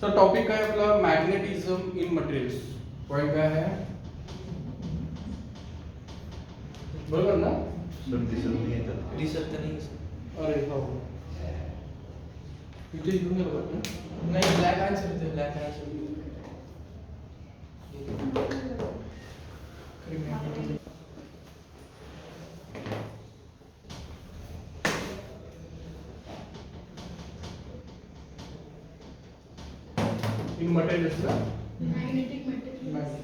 तर टॉपिक काय आपला मॅग्नेटिझम इन मटेरियल्स. पॉइंट काय आहे बरोबर ना. दिसत तर नाही. अरे हो इथे घेऊन गेलो ना. नाही ब्लॅक आन्सर होते ब्लॅक आन्सर. इन मटेरियल्स ना. Magnetic materials.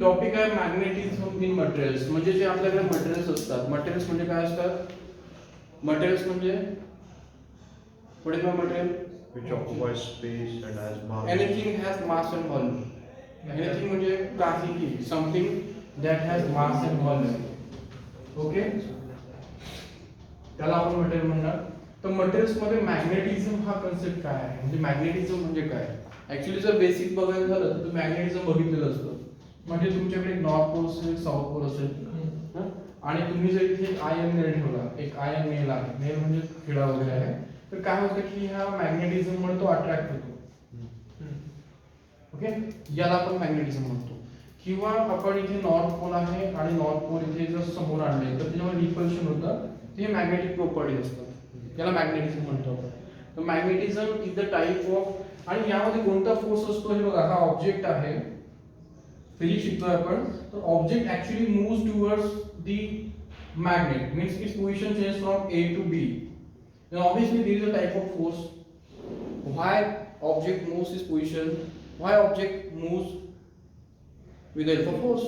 टॉपिक आहे मॅग्नेटिझम इन मटेरियल्स. म्हणजे जे आपल्याकडे मटेरियल्स असतात. मटेरियल्स म्हणजे काय असतात. मटेरियल्स म्हणजे what is my material? Which occupies space and has mass. Anything has mass and volume. Anything म्हणजे काहीही something that has mass and volume. Okay त्याला आपण मटेरियल म्हणणार. तर मटेरियल्स मध्ये मॅग्नेटिझम हा कन्सेप्ट काय आहे. म्हणजे मॅग्नेटिझम म्हणजे काय. ऍक्च्युली जर बेसिक बघायला झालं तर मॅग्नेटिझम बघितलेलं असतं. म्हणजे तुमच्याकडे नॉर्थ पोल असेल साऊथ पोल असेल आणि तुम्ही जर इथे आयन नेल ठेवला. एक आयन नेल आहे. नेल म्हणजे खिळा वगैरे आहे. तर काय होतं की ह्या मॅग्नेटिझम मुळे तो अट्रॅक्ट होतो. ओके याला आपण मॅग्नेटिझम म्हणतो. किंवा आपण इथे नॉर्थ पोल आहे आणि नॉर्थ पोल इथे जर समोर आणले तर त्याच्यामध्ये रिपल्शन होतं. ते मॅग्नेटिक प्रॉपर्टी असतात. याला मॅग्नेटिझम म्हणतो आपण. तर magnetism is the type of. आणि यामध्ये कोणता फोर्स असतो हे बघा. हा ऑब्जेक्ट आहे. फिजिक्स शिकतोय आपण. तर object actually moves towards the magnet means its position changes from A to B. Then obviously there is a type of force. Why object moves its position? Why object moves with the help of force?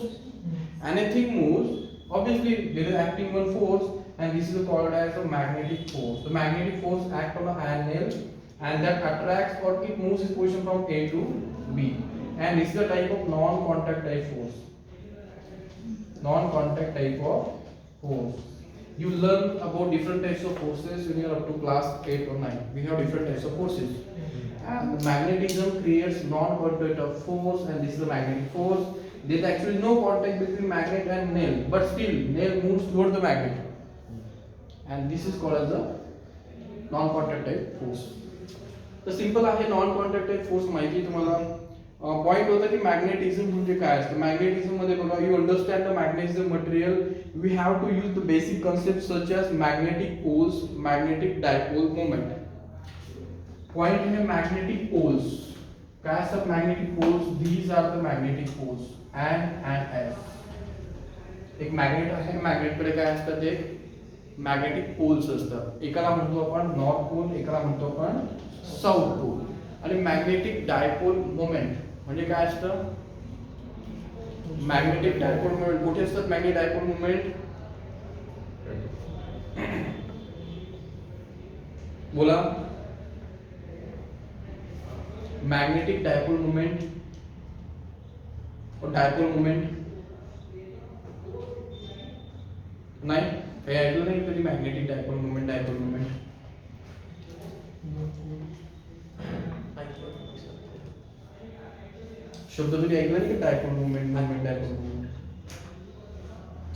Anything moves. Obviously there is acting one force, and this is called as a magnetic force. The magnetic force acts on a iron nail, and that attracts or it moves its position from A to B. And this is the type of non-contact type force. Non-contact type of force. You learn about different types of forces when you are up to class 8 or 9. We have different types of forces. And the magnetism creates non-contact of force, and this is the magnetic force. There is actually no contact between magnet and nail, but still nail moves toward the magnet. And this is called as the non-contact type force. The simple आहे non-contact type force माहिती आहे तुम्हाला. Point होता की magnetism म्हणजे काय असतं. Magnetism मध्ये बघा you understand the magnetism material we have to use the basic concept such as magnetic poles magnetic dipole moment. Point है मॅग्नेटिक पोल्स. काय असतात magnetic poles. These are the magnetic poles and F. एक magnet आहे. मॅग्नेटकडे काय असतात ते magnetic poles असतात. एकाला म्हणतो आपण नॉर्थ पोल एकाला म्हणतो आपण साऊथ पोल. आणि मॅग्नेटिक डायपोल मोमेंट म्हणजे काय असतं. मॅग्नेटिक डायपोल मोमेंट कुठे असतात. मॅग्नेटिक डायपोल मोमेंट बोला. मॅग्नेटिक डायपोल मोमेंट और डायपोल मोमेंट नाही काही ऐकलं नाही कधी. Magnetic dipole moment dipole moment शब्द तरी ऐकला नाही का. Dipole movement movement dipole movement.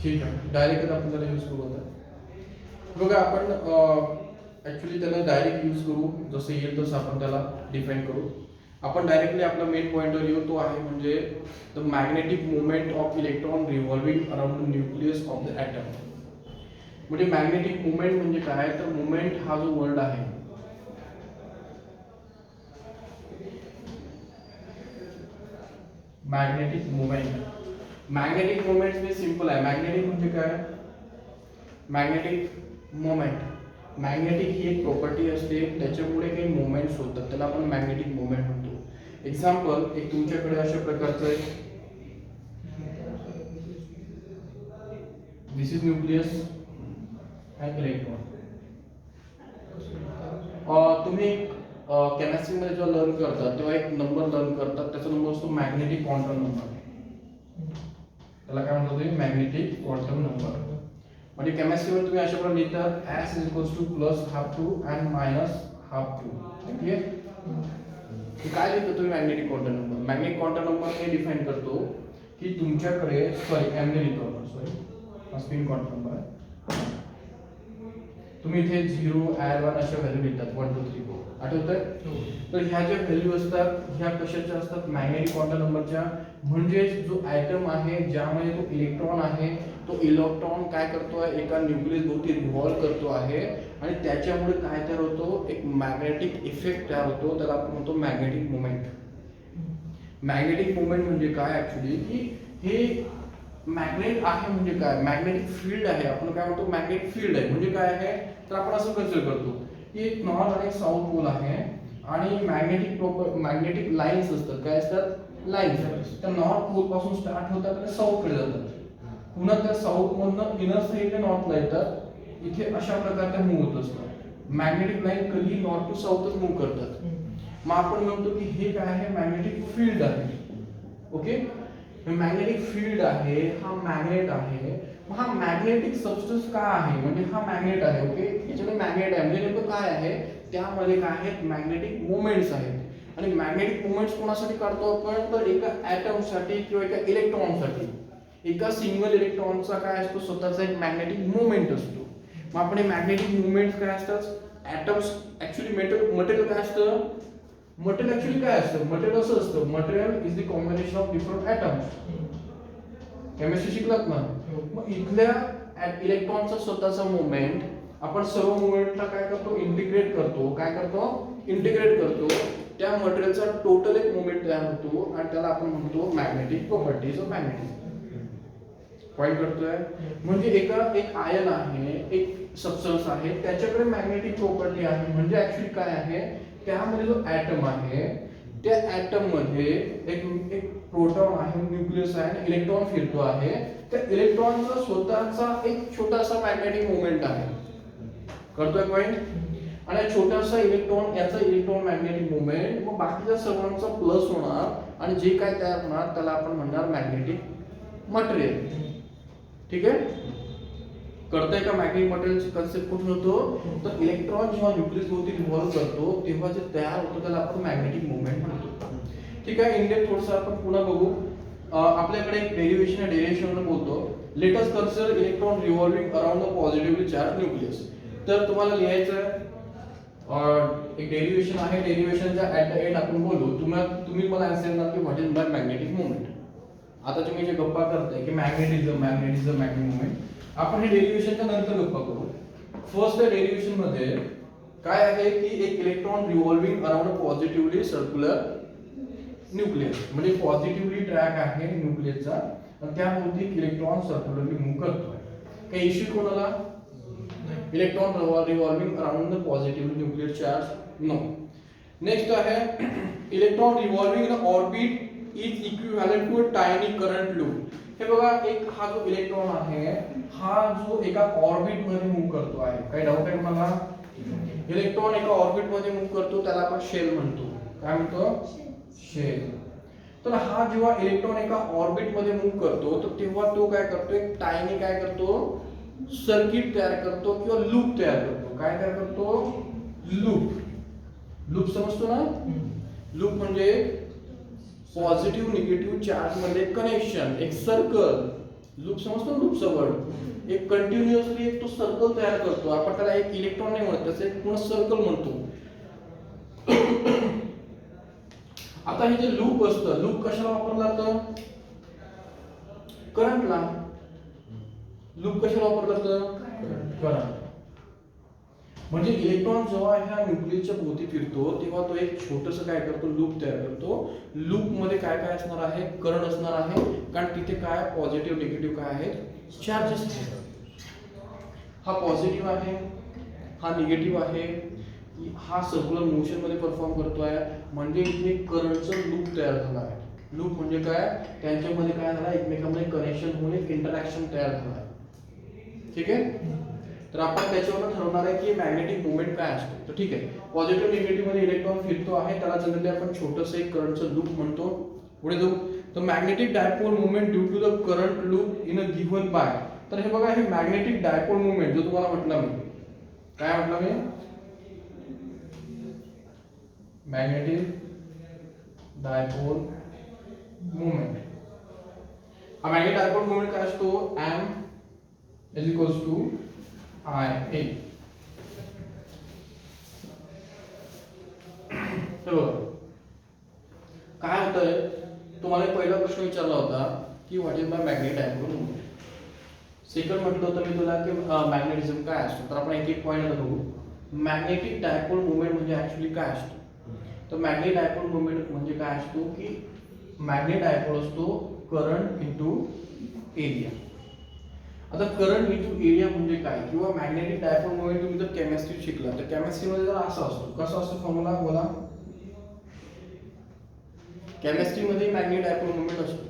ठीक आहे डायरेक्ट आपण त्याला यूज करू. आता बघा आपण ऍक्च्युली त्याला डायरेक्ट यूज करू. जसं येईल तसं आपण त्याला डिफाइन करू. आपण डायरेक्टली आपला मेन पॉइंटर येऊ तो आहे म्हणजे the magnetic movement of electron revolving around the nucleus of the atom. म्हणजे मॅग्नेटिक मुवमेंट म्हणजे काय. तर मुवमेंट हा जो वर्ड आहे मॅग्नेटिक मुवमेंट. मॅग्नेटिक मुवमेंट म्हणजे सिंपल आहे. मॅग्नेटिक म्हणजे काय. Magnetic movement. मॅग्नेटिक ही एक प्रॉपर्टी असते त्याच्यामुळे काही मुवमेंट्स होतात त्याला आपण मॅग्नेटिक मुवमेंट म्हणतो. एक्झाम्पल एक तुमच्याकडे अशा प्रकारचं आहे. दिस इज न्यूक्लियस अँड इलेक्ट्रॉन. तुम्ही केमिस्ट्री मध्ये जेव्हा लर्न करतात तेव्हा एक नंबर लर्न करतात. त्याचा नंबर असतो मॅग्नेटिक क्वांटम नंबर. त्याला काय म्हणतात तुम्ही मॅग्नेटिक क्वांटम नंबर. म्हणजे केमिस्ट्री मध्ये तुम्ही अशा प्रकारे लिहितात S is equals to plus half 2 and minus half 2. Okay काय लिहितो तुम्ही magnetic quantum number. Magnetic quantum number हे डिफाइन करतो की तुमच्याकडे सॉरी एम ने लिहितो आपण. सॉरी हा स्पिन क्वांटम नंबर आहे. तुम्ही इथे 0 ऍड 1 अशा व्हॅल्यू लिहितात 1 2 3 4 आठवतंय? हो. तर ह्या ज्या व्हॅल्यू असतात ह्या कशाच्या असतात मॅग्नेटिक क्वांटम नंबरच्या. म्हणजे जो ॲटम आहे ज्यामध्ये तो इलेक्ट्रॉन आहे तो इलेक्ट्रॉन काय करतोय एका न्यूक्लियस भोवती रिव्हॉल्व करतो आहे आणि त्याच्यामुळे काय तयार होतो एक मॅग्नेटिक इफेक्ट तयार होतो त्याला आपण म्हणतो मॅग्नेटिक मोमेंट. मॅग्नेटिक मोमेंट म्हणजे काय ऍक्च्युली की हे मॅग्नेट आहे म्हणजे काय मॅग्नेटिक फील्ड आहे. आपण काय म्हणतो मॅग्नेटिक फील्ड आहे म्हणजे काय आहे तर आपण असं कन्सिडर करतो की एक नॉर्थ आणि साऊथ पोल आहे आणि मॅग्नेटिक लाईन्स असतात. काय असतात लाईन्स. त्या नॉर्थ पोल पासून स्टार्ट होतात आणि साऊथ कडे जातात. पुन्हा त्या साऊथ मधनं इनर साईडने नॉर्थला येतात. इथे अशा प्रकारच्या मूव्ह होत असतात. मॅग्नेटिक लाईन कधी नॉर्थ टू साऊथच मूव्ह करतात. मग आपण म्हणतो की हे काय आहे मॅग्नेटिक फील्ड आहे. ओके मॅग्नेटिक फील्ड आहे हा मॅग्नेट आहे. मग हा मॅग्नेटिक सबस्टन्स काय आहे म्हणजे हा मॅग्नेट आहे. ओके याच्यामध्ये मॅग्नेट आहे म्हणजे नेमकं काय आहे त्यामध्ये काय आहेत मॅग्नेटिक मोमेंट्स आहेत. आणि मॅग्नेटिक मोमेंट्स कोणासाठी काढतो आपण तर एका ॲटमसाठी किंवा एका इलेक्ट्रॉनसाठी. एका सिंगल इलेक्ट्रॉनचा काय असतो स्वतःचा एक मॅग्नेटिक मोमेंट असतो. मग आपण हे मॅग्नेटिक मोमेंट्स काय असतात ॲटम्स ऍक्च्युली मटेरियल काय असतं मटेरियल ऍक्च्युली काय असतं मटेरियल असं असतं material is the combination of different atoms. Chemistry शिकलात ना. मग इथल्या इलेक्ट्रॉनचा स्वतःचा मोमेंट आपण सर्व मोमेंटला काय करतो इंटिग्रेट करतो. काय करतो इंटिग्रेट करतो. त्या मटेरियलचा टोटल एक मोमेंट तयार होतो आणि त्याला आपण म्हणतो magnetic properties of magnetism. Point करतोय म्हणजे एक आयन आहे एक सबस्टन्स आहे त्याच्याकडे मॅग्नेटिक प्रॉपर्टी आहे. म्हणजे ऍक्च्युली काय आहे त्यामध्ये जो ॲटम आहे त्या ॲटम मध्ये एक प्रोटॉन आहे न्यूक्लियस आहे आणि इलेक्ट्रॉन फिरतो आहे. त्या इलेक्ट्रॉनचा स्वतःचा एक छोटासा मॅग्नेटिक मोमेंट आहे. करतोय पॉइंट. आणि छोटासा इलेक्ट्रॉन याचा इलेक्ट्रॉन मॅग्नेटिक मोमेंट मग बाकीच्या सर्वांचा प्लस होणार आणि जे काय तयार होणार त्याला आपण म्हणणार मॅग्नेटिक मटेरियल. ठीक आहे कळतंय का मॅग्नेटिक मटेरियलची कन्सेप्ट कुठून होतो तर इलेक्ट्रॉन जेव्हा न्यूक्लियस भोवती रिव्हॉल्व करतो तेव्हा जे तयार होतो त्याला आपण मॅग्नेटिक मोमेंट म्हणतो. ठीक आहे इंडियन थोडंसं आपण पुन्हा बघू. आपल्याकडे एक डेरिव्हेशन बोलतो let us consider electron revolving around the positively charge nucleus. तर तुम्हाला लिहायचं एक डेरिव्हेशन आहे. डेरिव्हेशनच्या ऍट द एंड आपण बोलू तुम्ही मला आन्सर देणार की व्हॉट इज मॅग्नेटिक मोमेंट. आता तुम्ही जे गप्पा करताय की मॅग्नेटिझम मॅग्नेटिक मोमेंट आपण हे डेरिव्हेशनच्या नंतर गप्पा करू. फर्स्ट त्या डेरिव्हेशन मध्ये काय आहे की एक इलेक्ट्रॉन रिव्हॉल्विंग अराउंड अ पॉझिटिव्हली सर्क्युलर न्यूक्लियस म्हणजे पॉझिटिव्हली ट्रॅक आहे न्यूक्लियसचा आणि त्याभोवती इलेक्ट्रॉन सर्क्युलरली मूव्ह करतोय. काही इश्यू कोणाला electron revolving around the positively nuclear charge no. Next आहे electron revolving in orbit is equivalent to a tiny current loop. हे बघा एक हा जो इलेक्ट्रॉन आहे हा जो एका ऑर्बिट मध्ये मूव्ह करतो आहे. काही डाऊट आहे मला इलेक्ट्रॉन एका ऑर्बिट मध्ये मूव्ह करतो त्याला आपण शेल म्हणतो. काय म्हणतो शेल. तर हा जेव्हा इलेक्ट्रॉन एका ऑर्बिट मध्ये मूव्ह करतो तर तेव्हा तो काय करतो एक टायनी काय करतो सर्किट तयार करतो किंवा लूप तयार करतो. काय तयार करतो लूप समजतो ना. लूप म्हणजे पॉझिटिव्ह निगेटिव्ह चार्ज मध्ये कनेक्शन एक सर्कल. लूप समजतो लूपचा वर्ड एक कंटिन्युअसली एक तो सर्कल तयार करतो. आपण त्याला एक इलेक्ट्रॉन नाही म्हणत त्याचं एक पूर्ण सर्कल म्हणतो. आता हे जे लूप असतं लूप कशाला वापरलं जातं करंटला. लूप कशाला वापरलं जातं करंट. म्हणजे इलेक्ट्रॉन जेव्हा ह्या न्यूक्लियसच्या भोवती फिरतो तेव्हा तो एक छोटंसं काय करतो लूप तयार करतो. लूप मध्ये काय काय असणार आहे करंट असणार आहे कारण तिथे काय पॉझिटिव्ह निगेटिव्ह काय आहेत चार्जेस. हा पॉझिटिव्ह आहे हा निगेटिव्ह आहे हा सर्क्युलर मोशन मध्ये परफॉर्म करतोय म्हणजे इथे करंटचं लूप तयार झाला आहे. लूप म्हणजे काय त्यांच्यामध्ये काय झालं एकमेकांमध्ये कनेक्शन होऊन एक इंटरॅक्शन तयार झाला आहे. ठीक आहे तर आपण त्याच्यावर ठरवणार आहे की मॅग्नेटिक मोमेंट काय असतो. तर ठीक आहे पॉझिटिव्ह निगेटिव्ह मध्ये इलेक्ट्रॉन फिरतो आहे त्याला जनरली आपण छोटंसं एक करंटचं लूप म्हणतो. पुढे जाऊ तर magnetic dipole moment due to the current loop in a given by. तर हे बघा हे मॅग्नेटिक डायपोल मोमेंट जो तुम्हाला म्हटलं मी काय म्हटलं मी मॅग्नेटिक डायपोल मोमेंट. हा मॅग्नेटिक डायपोल मोमेंट काय असतो m is equals to I A. हे बघा काय होतंय, तुम्हाला एक पहिला प्रश्न विचारला होता की what is my magnet dipole moment. Second म्हटलं होतं मी तुला की मॅग्नेटिझम काय असतो. तर आपण एक एक पॉईंट बघू. मॅग्नेटिक डायपोल मोमेंट म्हणजे ऍक्च्युली काय असतो. तर मॅग्नेट डायपोल मोमेंट म्हणजे काय असतो की मॅग्नेट डायपोल असतो करंट इंटू एरिया. आता करंट इंटू एरिया म्हणजे काय, किंवा मॅग्नेटिक डायपोल मोमेंट तुम्ही जर केमिस्ट्री शिकला तर केमिस्ट्रीमध्ये जर असं असतो. कसं असतो फॉर्म्युला बोला. केमिस्ट्रीमध्ये मॅग्नेट डायपोल मोमेंट असतो.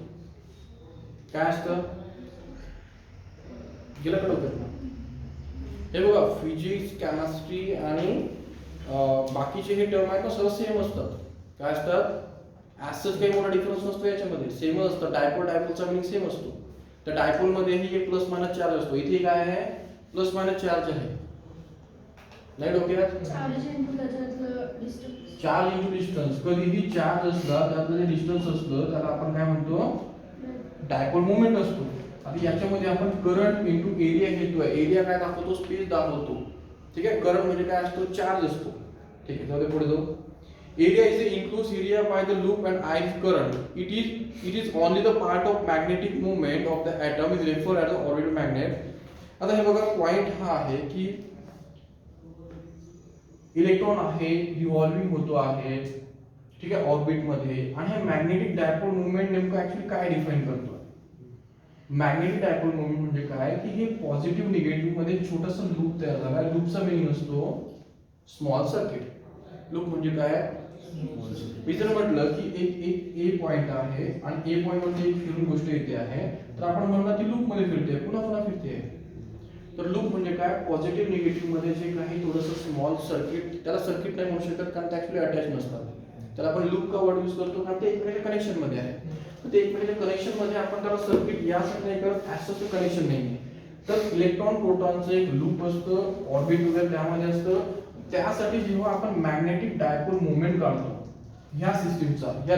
काय असतं गेलं कडं. हे बघा फिजिक्स केमिस्ट्री आणि बाकीचे हे टर्म आहेत ना सर्व सेम असतात. काय असतात, ऍज काही मोठा डिफरन्स नसतो याच्यामध्ये, सेमच असतं. डायपोल डायपोलचा मीनिंग सेम असतो. तर डायपोल मध्येही एक प्लस मायनस चार्ज असतो. इथे काय आहे, प्लस मायनस चार्ज आहे. नाही डोक्यात, चार्ज इंटू त्याच्यातलं डिस्टन्स. Charge into distance. कधीही चार्ज असला त्यातलं जे डिस्टन्स असतं त्याला आपण काय म्हणतो, डायपोल मोमेंट असतो. आता याच्यामध्ये आपण करंट इंटू एरिया घेतोय. एरिया काय दाखवतो, स्पेस दाखवतो. ठीक आहे. करंट म्हणजे काय असतो, चार्ज असतो. ठीक आहे, जाऊ पुढे जाऊ. Area is the enclosed area by the loop and I is current. It is only the part of magnetic movement of the atom is referred as the orbital magnet. आता हे बघा पॉइंट हा आहे की इलेक्ट्रॉन आहे revolving होतो आहे. ठीक आहे, ऑर्बिट मध्ये. आणि हे मॅग्नेटिक डायपोल मूवमेंट नेमकं ऍक्च्युली काय डिफाइन करतो. मॅग्नेटिक डायपोल मूवमेंट म्हणजे काय की हे पॉझिटिव्ह निगेटिव्ह मध्ये छोटासा लूप तयार झाला. लूपचा मीनिंग असतो स्मॉल सर्किट. लूप म्हणजे काय, मी जर म्हटलं की एक ए पॉइंट आहे आणि ए पॉइंट मध्ये एक फिरून गोष्ट येते आहे, तर आपण म्हणणार ती लूप मध्ये फिरते, पुन्हा पुन्हा फिरते. तर लूप म्हणजे काय, पॉझिटिव्ह निगेटिव्ह मध्ये जे काही थोडंसं स्मॉल सर्किट, त्याला सर्किट नाही म्हणू शकत कारण ते ऍक्च्युली अटॅच नसतात. त्याला आपण लूप का वर्ड यूज करतो कारण ते एकमेकांच्या कनेक्शन मध्ये आहे. तर ते एकमेकांच्या कनेक्शन मध्ये आपण त्याला सर्किट यासाठी नाही करत, ऍज कनेक्शन नाही. तर इलेक्ट्रॉन प्रोटॉनचं एक लूप असतं, ऑर्बिट वगैरे त्यामध्ये असतं. त्यासाठी जेव्हा आपण मॅग्नेटिक डायपोल मोमेंट काढतो ह्या सिस्टीमचा, ह्या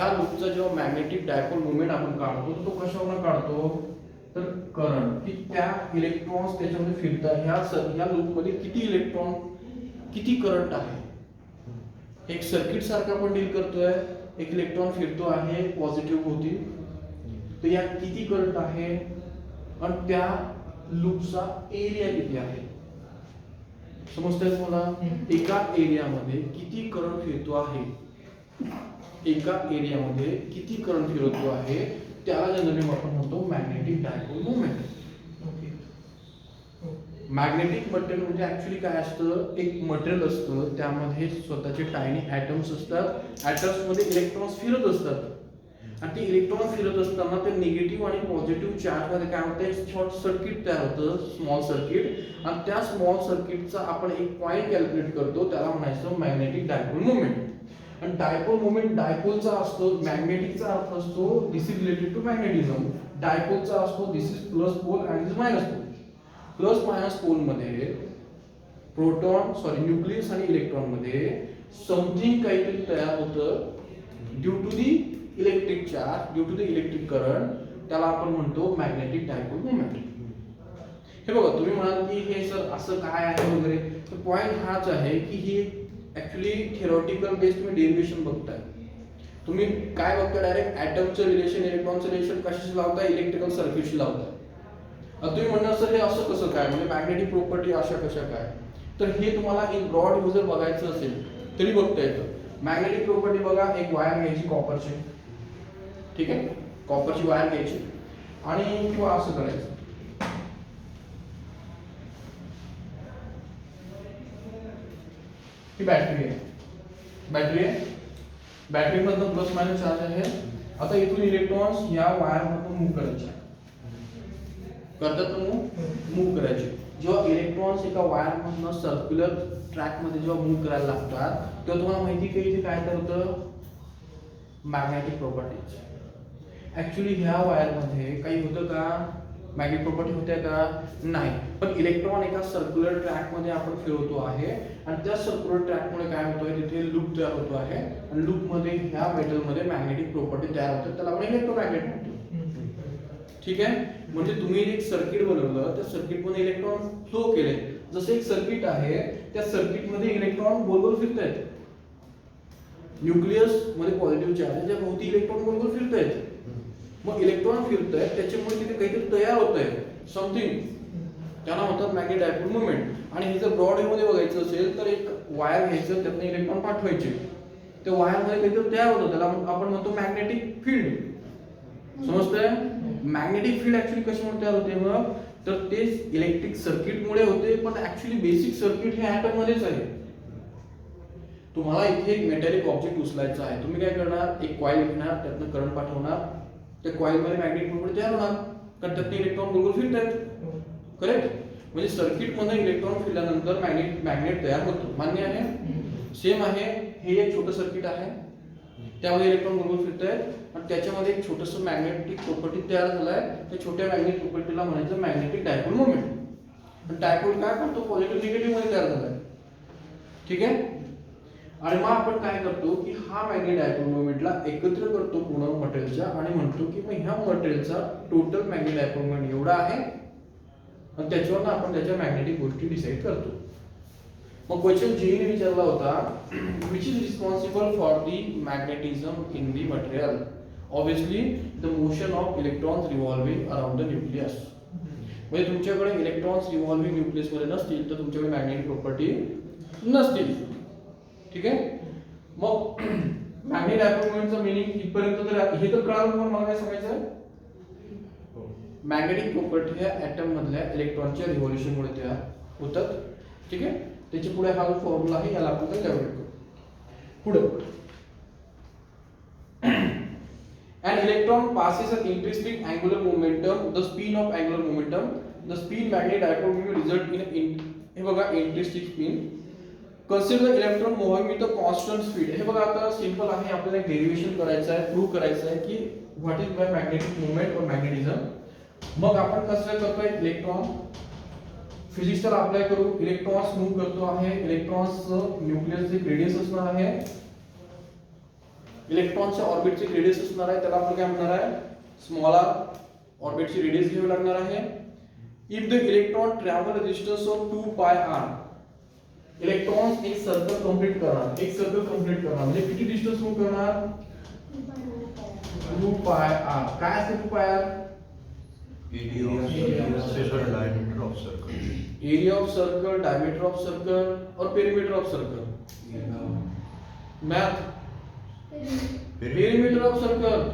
लूपचा जेव्हा मॅग्नेटिक डायपोल मोमेंट आपण काढतो तो कशावरून काढतो, तर करंट, की त्या इलेक्ट्रॉन्स त्याच्यामध्ये फिरतात. ह्या लूप मध्ये किती इलेक्ट्रॉन, किती करंट आहे. एक सर्किट सारखा आपण डील करतोय. एक इलेक्ट्रॉन फिरतो आहे पॉझिटिव्ह होती, तर या किती करंट आहे आणि त्या लूपचा एरिया किती आहे. समजतंय मला. एका एरियामध्ये किती करंट फिरतो आहे, एका एरियामध्ये किती करंट फिरतो आहे, त्याला जनरली आपण म्हणतो magnetic dipole moment. Magnetic material म्हणजे ऍक्च्युली काय असतं, एक मटेरियल असतं त्यामध्ये स्वतःचे टायनी ॲटम्स असतात. ॲटम्स मध्ये इलेक्ट्रॉन्स फिरत असतात आणि ते इलेक्ट्रॉन फिरत असताना ते निगेटिव्ह आणि पॉझिटिव्ह चार्ज मध्ये काय होतं, शॉर्ट सर्किट तयार होतं, स्मॉल सर्किट. आणि त्या स्मॉल सर्किटचा आपण एक पॉइंट कॅल्क्युलेट करतो, त्याला म्हणायचं मॅग्नेटिक डायपोल मोमेंट. आणि डायपोल मोमेंट डायपोलचा असतो, मॅग्नेटिकचा अर्थ असतो this is related to magnetism. डायपोलचा असतो this is plus pole and this minus pole. Plus minus pole मध्ये न्यूक्लियस आणि इलेक्ट्रॉन मध्ये समथिंग काहीतरी तयार होतं due to the electric charge, due to the electric current. त्याला आपण म्हणतो मॅग्नेटिक डायपोल मोमेंट. हे बघा तुम्ही म्हणाल की हे सर असं काय आहे वगैरे, तर पॉइंट हाच आहे की ही ऍक्च्युली थिओरिटिकल बेस्ड तुम्ही डेरिव्हेशन बघताय. तुम्ही काय बघताय, डायरेक्ट ॲटमचं रिलेशन, इलेक्ट्रॉनचं रिलेशन कशाशी लावताय, इलेक्ट्रिकल सर्किटशी लावताय. तुम्ही म्हणणार सर हे असं कसं काय, म्हणजे मॅग्नेटिक प्रॉपर्टी अशा कशा काय. तर हे तुम्हाला इन ब्रॉड व्ह्यू जर बघायचं असेल तरी बघता येतं. मॅग्नेटिक प्रॉपर्टी बघा, एक वायर घ्यायची कॉपरची, ठीक आहे, कॉपरची वायर घ्यायची आणि किंवा असं करायचं. ही बॅटरी आहे, बॅटरी मधून प्लस मायनस चार्ज आहे. आता इथून इलेक्ट्रॉन्स या वायर मधून मूव्ह करायचे, करतात मूव्ह करायचे. जेव्हा इलेक्ट्रॉन्स एका वायर मधून सर्क्युलर ट्रॅक मध्ये जेव्हा मूव्ह करायला लागतात तेव्हा तुम्हाला माहिती की इथे काय होतं, मॅग्नेटिक प्रॉपर्टीज. ऍक्च्युली ह्या वायर मध्ये काही होतं का, मॅग्नेटिक प्रॉपर्टी होत्या का, नाही. पण इलेक्ट्रॉन एका सर्क्युलर ट्रॅक मध्ये आपण फिरवतो आहे आणि त्या सर्क्युलर ट्रॅक मुळे काय होतोय, तिथे लूप तयार होतो आहे आणि लूप मध्ये ह्या मेटल मध्ये मॅग्नेटिक प्रॉपर्टी तयार होते, त्याला आपण इलेक्ट्रोमॅग्नेट म्हणतो. ठीक आहे. म्हणजे तुम्ही एक सर्किट बनवलं, त्या सर्किट मध्ये इलेक्ट्रॉन फ्लो केले. जसं एक सर्किट आहे, त्या सर्किट मध्ये इलेक्ट्रॉन गोल गोल फिरतायत. न्यूक्लियस मध्ये पॉझिटिव्ह चार्ज, त्या भोवती इलेक्ट्रॉन गोल गोल फिरतायत. मग इलेक्ट्रॉन फिरतायत, त्याच्यामुळे तिथे काहीतरी तयार होत आहे, समथिंग. त्याला म्हणतात मॅग्नेट डायपोल मुवमेंट. आणि हे जर ब्रॉड वे मध्ये बघायचं असेल तर एक वायर घ्यायचं, त्यातनं इलेक्ट्रॉन पाठवायचे. त्या वायर मध्ये काहीतरी तयार होतं, त्याला आपण म्हणतो मॅग्नेटिक फील्ड. समजतंय? मॅग्नेटिक फील्ड ऍक्च्युली कशामुळे तयार होते मग, तर ते इलेक्ट्रिक सर्किट मुळे होते. पण ऍक्च्युली बेसिक सर्किट हे ऍटम मध्येच आहे. तुम्हाला इथे एक मेटॅलिक ऑब्जेक्ट उचलायचा आहे, तुम्ही काय करणार, एक कॉइल घेणार, त्यातनं करंट पाठवणार, त्या कॉइल मध्ये मॅग्नेटिक मोमेंट तयार होणार, कारण त्यातनं इलेक्ट्रॉन गोल गोल फिरतायत. करेक्ट? म्हणजे सर्किट मध्ये इलेक्ट्रॉन फिरल्यानंतर मॅग्नेट तयार होतो. मान्य आहे? सेम आहे. हे एक छोटं सर्किट आहे, त्यामध्ये इलेक्ट्रॉन गोल गोल फिरतायत आणि त्याच्यामध्ये एक छोटंसं मॅग्नेटिक प्रॉपर्टी तयार झालाय. त्या छोट्या मॅग्नेटिक प्रॉपर्टीला म्हणायचं मॅग्नेटिक डायपोल मोमेंट. डायपोल काय करतो, पॉझिटिव्ह निगेटिव्ह मध्ये तयार झालाय. ठीक आहे. आणि मग आपण काय करतो की हा मॅग्नेट डायपोल मोमेंटला एकत्र करतो पूर्ण मटेरियलच्या आणि म्हणतो की मग ह्या मटेरियलचा टोटल मॅग्नेट डायपोल मोमेंट एवढा आहे आणि त्याच्यावर आपण त्याच्या मॅग्नेटिक गोष्टी डिसाईड करतो. मग क्वेश्चन जेईने विचारला होता, which is responsible for the magnetism in the material. Obviously the motion of electrons revolving around the nucleus. म्हणजे तुमच्याकडे इलेक्ट्रॉन्स रिव्हॉल्विंग न्यूक्लियस मध्ये नसतील तर तुमच्याकडे मॅग्नेटिक प्रॉपर्टी नसतील. ठीक आहे. मग मॅग्नेट डायपोल मोमेंटचं मीनिंग इथपर्यंत तर हे तर कळालं. पण मला काय सांगायचं, मॅग्नेटिक प्रॉपर्टी ह्या ऍटम मधल्या इलेक्ट्रॉनच्या रिव्होल्यूशन मुळे तयार होतात. ठीक आहे. त्याच्या पुढे हा फॉर्म्युला आहे, याला आपण कॅल्क्युलेट करू. पुढे an electron passes an intrinsic angular momentum, the spin of angular momentum, the spin magnetic dipole moment result in हे बघा intrinsic spin. Consider the electron moving with a constant speed. हे बघा आता सिंपल आहे, आपल्याला derivation करायचं आहे, prove करायचं आहे की what is by magnetic moment और मॅग्नेटिझम. मग आपण कसं करतोय, इलेक्ट्रॉन फिजिक्सला अप्लाय करू. इलेक्ट्रॉन्स मूव्ह करतो आहे, इलेक्ट्रॉन्स न्यूक्लियसचे रेडियस असणार आहे, इलेक्ट्रॉनच्या ऑर्बिटचे रेडियस असणार आहे, त्याला आपण काय म्हणणार आहे, स्मॉल आर. ऑर्बिटची रेडियस घ्यावी लागणार आहे. If the electron travel distance of 2 pi r. Electrons एक सर्कल कंप्लीट करणार, एक सर्कल कंप्लीट करणार म्हणजे किती डिस्टन्स मूव्ह करणार, 2 पाय आर. काय असते 2 pi r? Area diameter of circle. Area of circle, diameter of circle और perimeter of circle. Math perimeter of circle.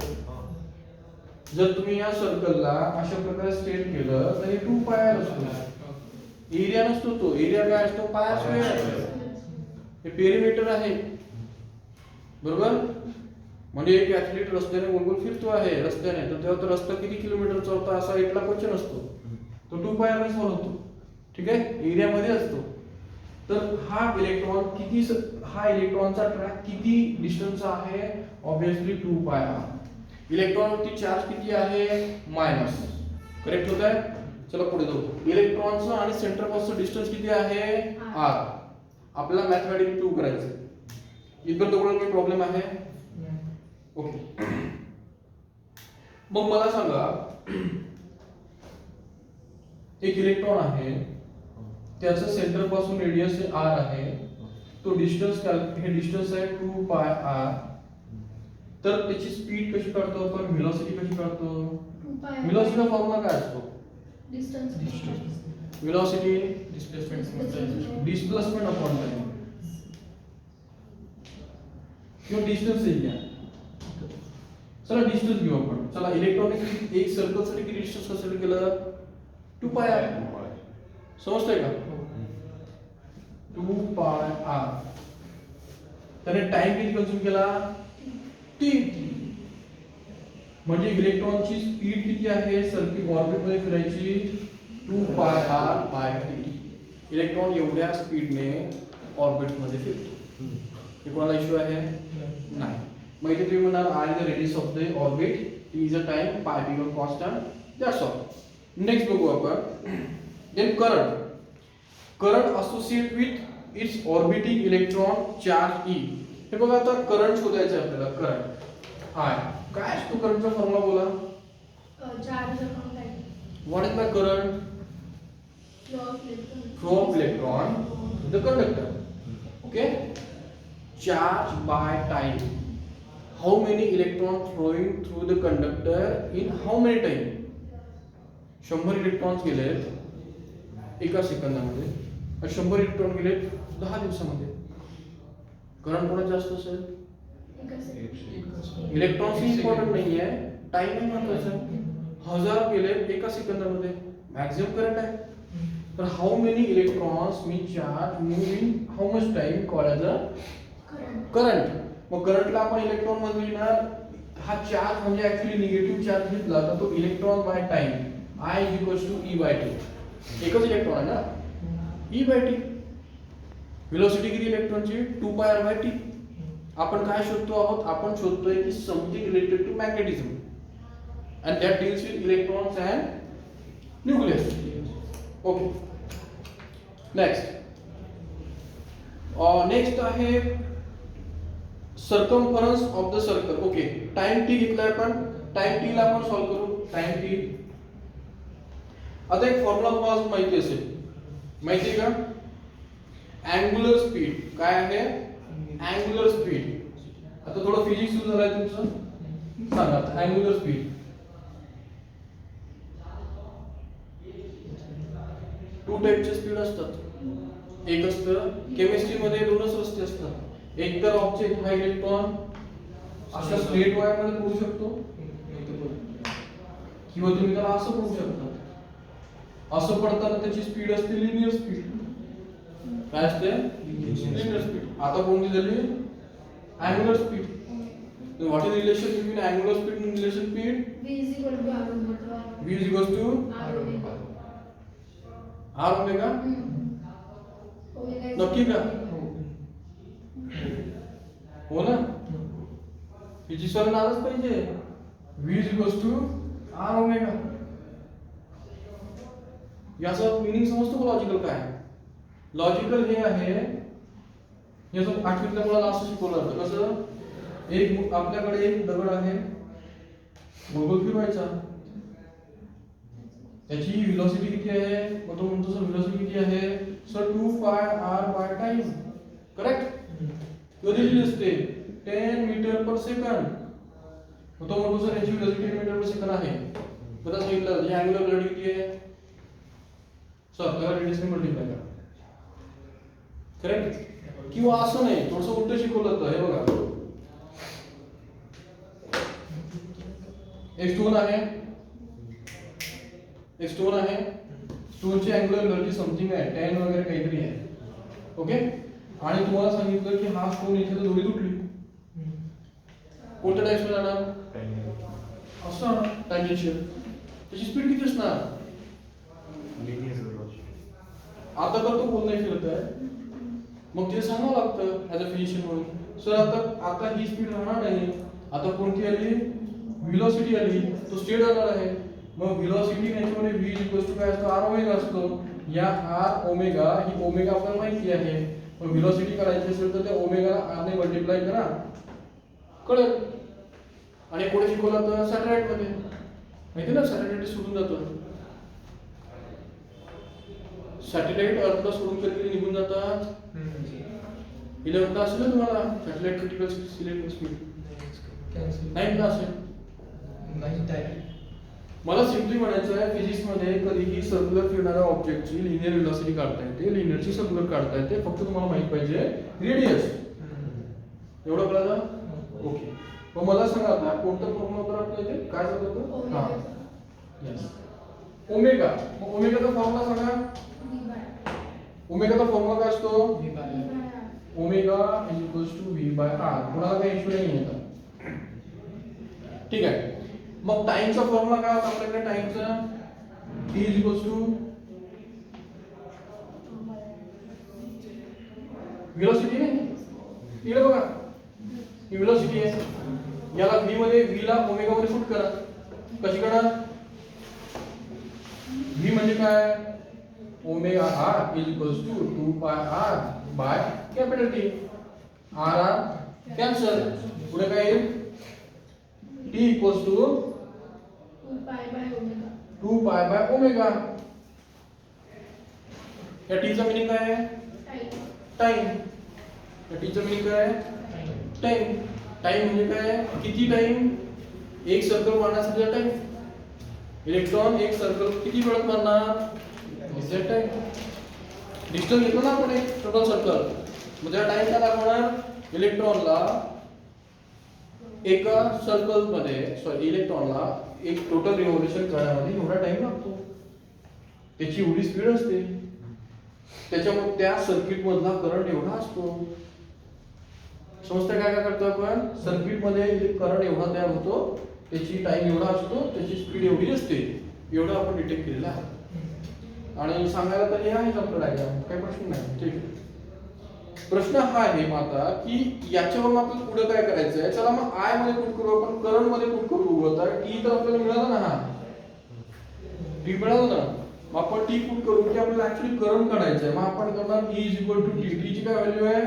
जर तुम्ही या सर्कलला अशा प्रकारे स्ट्रेट केलं तर हे 2 पाय असतो. एरिया नसतो तो, एरिया काय असतो, पाय स्क्वेअर. हे पेरीमीटर आहे. बरोबर? म्हणजे एक ऍथलीट रस्त्याने गोल गोल फिरतो आहे रस्त्याने, तर तेव्हा तो रस्ता किती किलोमीटरचा होता असा इथला क्वेश्चन असतो, तो 2 पायाने सॉल्व्ह होतो. ठीक आहे. एरिया मध्ये असतो. तर हा इलेक्ट्रॉन किती, हा इलेक्ट्रॉनचा ट्रॅक किती डिस्टन्सचा आहे, ऑब्विसली 2 पाय आर. इलेक्ट्रॉनवरती चार्ज किती आहे, मायनस. करेक्ट होत आहे. चला पुढे जाऊ. इलेक्ट्रॉनचं आणि सेंटर पासून डिस्टन्स किती आहे, आर. आपल्याला मॅथमॅटिक्स प्रूव्ह करायचं. इथपर्यंत कोणाला काही प्रॉब्लेम आहे? ओके. मग मला सांगा, एक इलेक्ट्रॉन आहे, त्याचं सेंटर पासून रेडियस आर आहे, तो डिस्टन्स, हे डिस्टन्स आहे 2 पाय आर. तर त्याची स्पीड कशी काढतो आपण, व्हेलॉसिटी कशी काढतो? व्हेलॉसिटीचा फॉर्म्युला काय असतो? व्हेलॉसिटी डिस्प्लेसमेंट अपॉन टाइम किंवा डिस्टन्स एरिया. चला डिस्टन्स घेऊ आपण. चला इलेक्ट्रॉनिक एक सर्कल साठी किती डिस्टन्स कन्सिडर केलं, 2 पाय आर. समजतंय का? 2 पाय आर. त्याने टाइम किती कंझ्युम केला, t. म्हणजे इलेक्ट्रॉनची स्पीड किती आहे सर्किट ऑर्बिट मध्ये फिरायची, 2 pi R bye t. Electron एवढ्या स्पीडने ऑर्बिट मध्ये फिरतो. हे कोणाला इश्यू आहे? नाही. मग इथे तुम्ही म्हणाल r is the radius of the orbit, t is the time, pi become constant. That's all. Next बघू आपण. Then current. Current associate with its orbiting electron charge e. हे बघा आता करंट शोधायचं आहे आपल्याला. करंट I काय असतो, करंटचा फॉर्म्युला बोला. charge upon time. What is my current? Flow of electron. Flow of electron to the conductor. Okay? Charge by time. How many electrons flowing through the conductor in how many time? 100 electrons गेलेत एका सेकंदामध्ये आणि 100 electron गेलेत 10 दिवसामध्ये. Current कोणात जास्त असेल? एका second. Electrons important नाही आहे, टाइम महत्वाचा आहे. 1000 गेलेत एका सेकंदामध्ये, मॅक्सिमम करंट आहे. तर how many electrons me charge move in how much time called as a Current. Current. मग करंटला आपण इलेक्ट्रॉन मध्ये लिहिणार. हा चार्ज म्हणजे ऍक्च्युअली निगेटिव्ह चार्ज घेतला तर तो electron by time I is equals to E by T. एकच इलेक्ट्रॉन आहे ना, E by T. वेलोसिटी किती इलेक्ट्रॉनची? 2 pi r by T. आपण काय शोधतो आहोत? आपण शोधतोय की something related to magnetism and that deals with electrons and nucleus. Okay. Next. Next आहे circumference of the circle. Okay. Time t घेतलाय आपण. टाइम t ला आपण सॉल्व करू. Time t. आता एक फॉर्म्युला तुम्हाला माहिती असेल. माहिती आहे का? Angular speed. काय आहे? Angular speed. आता थोडं फिजिक्स सुरू झालंय तुमचं. सांगा अँग्युलर स्पीड. टू टाइपचे स्पीड असतात. एक असतं केमिस्ट्री मध्ये दोनच रस्ते असतात. एक तर ऑब्जेक्ट हा इलेक्ट्रॉन अशा स्ट्रेट वायर मध्ये पडू शकतो किंवा तुम्ही त्याला असं पडू शकता. असं पडताना त्याची स्पीड असते लिनियर स्पीड. काय असते? Linear speed. आता कोणती झाली? Angular speed. What is relation between angular speed आणि relation speed? V is equal to R omega. V is equals to R omega. R omega. Omega is नक्की का? omega. हो ना? हिची सर आलंच पाहिजे. V is equals to R omega. याचं meaning समजतो का? लॉजिकल काय? लॉजिकल हे आहे, याचं आठवीतल्या मुलाला असं शिकवलं होतं. कसं? एक आपल्याकडे एक दगड आहे, गोल फिरवायचा. त्याची व्हेलॉसिटी किती आहे? मग तो म्हणतो सर व्हेलॉसिटी किती आहे? Sir 2 pi r by time. Correct? तो दिलेली असते 10 मीटर पर सेकंड. मग तो म्हणतो सर याची व्हेलॉसिटी 10 मीटर पर सेकंड आहे. मग त्याला सांगितलं याची अँग्युलर व्हेलॉसिटी किती आहे? सर त्याला रेडियसने मल्टिप्लाय करा. करेक्ट? किंवा असं नाही, थोडंसं उलट शिकवलं होतं. हे बघा, एक स्टोन आहे, एक स्टोन आहे. स्टोनची अँग्युलर व्हेलॉसिटी समथिंग आहे 10 वगैरे काहीतरी आहे. ओके. आणि तुम्हाला सांगितलं की हा स्टोन इथे दोरी तुटली. कोणत्या डायरेक्शनला जाणार? असं टँजेन्शियल. त्याची स्पीड किती असणार? आता तर तो बोल नाही फिरत आहे. मग ते सांगावं लागतं ऍज अ फिजिशियन म्हणून. सर आता ही स्पीड राहणार नाही. आता कोणती आली? व्हेलॉसिटी आली. तो स्टेट जाणार आहे. मग व्हेलॉसिटी याच्यामध्ये v इक्वल्स टू काय असतो? r ओमेगा असतो. या r ओमेगा, ही ओमेगा आपल्याला माहिती आहे. मग व्हेलॉसिटी करायची असेल तर त्या ओमेगाला r ने मल्टिप्लाय करा, कळेल. आणि कोणी शिकवलं तर सॅटेलाइट मध्ये माहिती ना, सॅटेलाइट सोडून जातो. सॅटेलाइट अर्थला सोडून कधी निघून जातात. 11th असेल ना तुम्हाला सॅटेलाइट क्रिटिकल सिलेक्ट स्पीड. नाही ना असेल. मला सिम्पली म्हणायचं आहे फिजिक्स मध्ये कधीही सर्क्युलर फिरणाऱ्या ऑब्जेक्टची लिनियर व्हेलॉसिटी काढता येते, लिनियरची सर्क्युलर काढता येते. फक्त तुम्हाला माहित पाहिजे रेडियस. एवढं कळलं? ओके. मग मला सांगा आता कोणतं फॉर्म्युला वापरता येते? काय सांगतो? हां, यस, ओमेगा. मग ओमेगाचा फॉर्म्युला सांगा. ओमेगाचा फॉर्म्युला काय असतो? Omega is equals to v by r. कोणाला काही इश्यू नाही आहे. ठीक आहे. मग टाइमचा फॉर्म्युला काय होता आपल्याकडे? टाइमचा t is equals to velocity नाही. इकडे बघा, ही व्हेलॉसिटी आहे. याला v मध्ये, v ला ओमेगा मध्ये पुट करा. कशी करणार? v म्हणजे काय? Omega r is equals to 2 pi r by capital T. r cancel. पुढे काय येईल? t equals to 2 pi by 2 pi by omega. या टी चा मिनिंग काय आहे? टाइम. या टी चा मिनिंग काय आहे? टाइम. टाइम म्हणजे काय? किती टाइम? एक सर्कल मारण्यासाठी टाइम. इलेक्ट्रॉन एक सर्कल किती वेळात मारणार? Exact time. डिस्टन्स घेतलं ना आपण एक टोटल सर्कल, मग त्या टाइम काय दाखवणार? इलेक्ट्रॉनला एका सर्कल मध्ये इलेक्ट्रॉनला एक टोटल रिव्होल्यूशन करण्यामध्ये एवढा टाइम लागतो. त्याची एवढी स्पीड असते. त्याच्यामुळे त्या सर्किट मधला करंट एवढा असतो. समजतं काय काय करतो आपण? सर्किट मध्ये करंट एवढा तयार होतो, त्याची टाइम एवढा असतो, त्याची स्पीड एवढी असते. एवढं आपण डिटेक्ट केलेलं आहे. आणि सांगायला तर हे आहे आपलं डायग्राम, काही प्रश्न नाही. ठीक आहे. प्रश्न हा आहे मग आता की याच्यावरून आपल्याला पुढे काय करायचं आहे. चला मग आय मध्ये पुट करू, आपण करंट मध्ये पुट करू. आता टी तर आपल्याला मिळाला ना, हा टी मिळाला ना, मग आपण टी पुट करू की आपल्याला ऍक्च्युअली करंट काढायचं आहे. मग आपण करणार E is equal to T. T ची काय व्हॅल्यू आहे?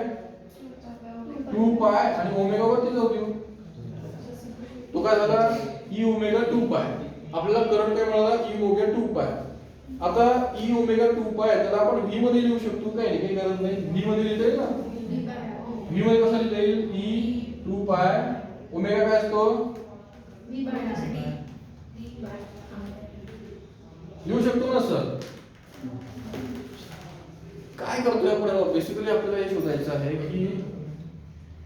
2 पाय आणि ओमेगा वरती जाऊ देऊ. तो काय झाला? E ओमेगा 2 पाय. आपल्याला करंट काय मिळाला? E ओमेगा 2 पाय. आता E ओमेगा 2 पाय त्याला आपण V मध्ये लिहू शकतो, काही गरज नाही. V मध्ये लिहिता येईल ना? V मध्ये कसं लिहिता येईल? E 2 पाय ओमेगा काय असतो? लिहू शकतो ना सर? काय करतोय आपण? बेसिकली आपल्याला हे शोधायचं आहे की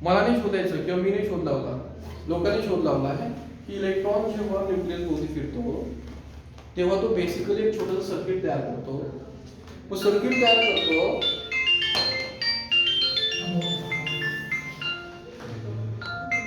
मला नाही शोधायचं किंवा मी नाही शोध लावला, लोकांनी शोध लावला आहे की इलेक्ट्रॉन जेव्हा न्यूक्लियस भोवती फिरतो तेव्हा तो बेसिकली एक छोटंसं सर्किट तयार करतो. मग सर्किट तयार करतो